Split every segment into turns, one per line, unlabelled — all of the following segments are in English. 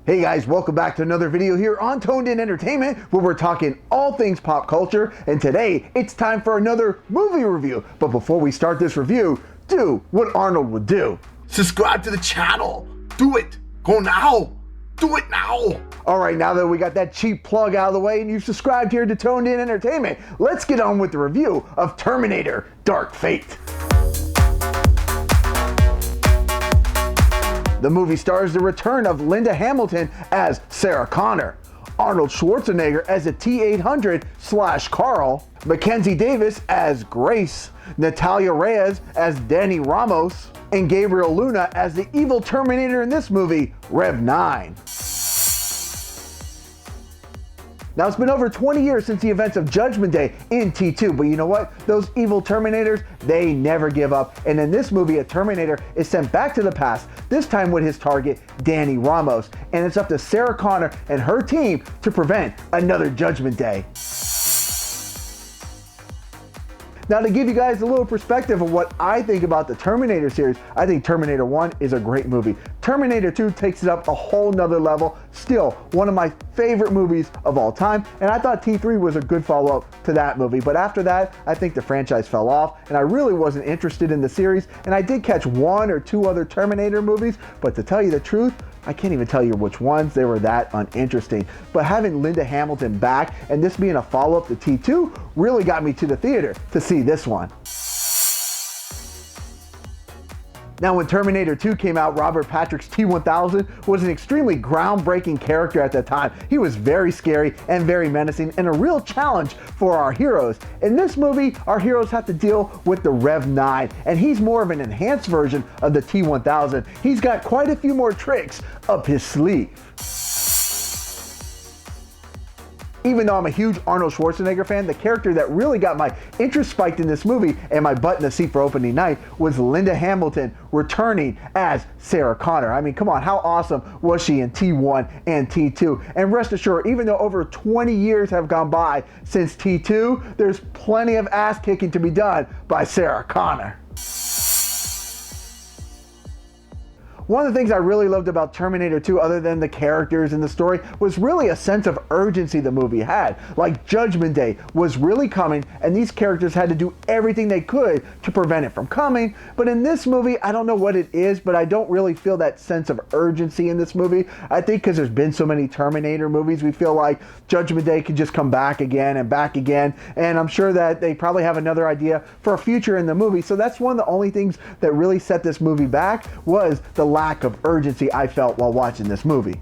Hey guys, welcome back to another video here on Toned In Entertainment, where we're talking all things pop culture, and today it's time for another movie review. But before we start this review, do what Arnold would do.
Subscribe to the channel. Do it. Go now. Do it now.
Alright, now that we got that cheap plug out of the way and you've subscribed here to Toned In Entertainment, let's get on with the review of Terminator Dark Fate. The movie stars the return of Linda Hamilton as Sarah Connor, Arnold Schwarzenegger as a T-800/Carl, Mackenzie Davis as Grace, Natalia Reyes as Dani Ramos, and Gabriel Luna as the evil Terminator in this movie, Rev 9. Now, it's been over 20 years since the events of Judgment Day in T2, but you know what? Those evil Terminators, they never give up. And in this movie, a Terminator is sent back to the past, this time with his target, Dani Ramos. And it's up to Sarah Connor and her team to prevent another Judgment Day. Now, to give you guys a little perspective of what I think about the Terminator series, I think Terminator 1 is a great movie. Terminator 2 takes it up a whole nother level. Still, one of my favorite movies of all time, and I thought T3 was a good follow-up to that movie. But after that, I think the franchise fell off, and I really wasn't interested in the series, and I did catch one or two other Terminator movies, but to tell you the truth, I can't even tell you which ones, they were that uninteresting. But having Linda Hamilton back and this being a follow-up to T2 really got me to the theater to see this one. Now, when Terminator 2 came out, Robert Patrick's T-1000 was an extremely groundbreaking character at the time. He was very scary and very menacing and a real challenge for our heroes. In this movie, our heroes have to deal with the Rev 9, and he's more of an enhanced version of the T-1000. He's got quite a few more tricks up his sleeve. Even though I'm a huge Arnold Schwarzenegger fan, the character that really got my interest spiked in this movie and my butt in the seat for opening night was Linda Hamilton returning as Sarah Connor. I mean, come on, how awesome was she in T1 and T2? And rest assured, even though over 20 years have gone by since T2, there's plenty of ass kicking to be done by Sarah Connor. One of the things I really loved about Terminator 2, other than the characters and the story, was really a sense of urgency the movie had. Like, Judgment Day was really coming, and these characters had to do everything they could to prevent it from coming. But in this movie, I don't know what it is, but I don't really feel that sense of urgency in this movie. I think because there's been so many Terminator movies, we feel like Judgment Day could just come back again and back again. And I'm sure that they probably have another idea for a future in the movie. So that's one of the only things that really set this movie back, was the lack of urgency I felt while watching this movie.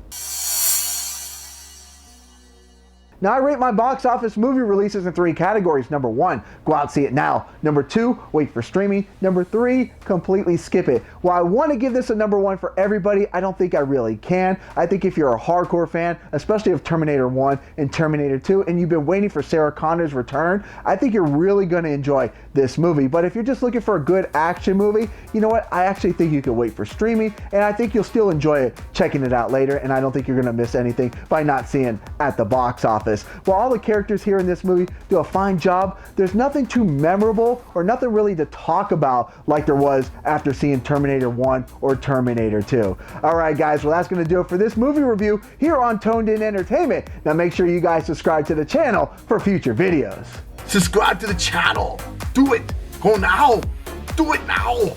Now, I rate my box office movie releases in 3 categories. Number 1, go out and see it now. Number 2, wait for streaming. Number 3, completely skip it. While I want to give this a number 1 for everybody, I don't think I really can. I think if you're a hardcore fan, especially of Terminator 1 and Terminator 2, and you've been waiting for Sarah Connor's return, I think you're really going to enjoy this movie. But if you're just looking for a good action movie, you know what? I actually think you can wait for streaming, and I think you'll still enjoy it checking it out later, and I don't think you're going to miss anything by not seeing at the box office. While all the characters here in this movie do a fine job, there's nothing too memorable or nothing really to talk about like there was after seeing Terminator 1 or Terminator 2. Alright guys, well that's going to do it for this movie review here on Toned In Entertainment. Now make sure you guys subscribe to the channel for future videos.
Subscribe to the channel. Do it. Go now. Do it now.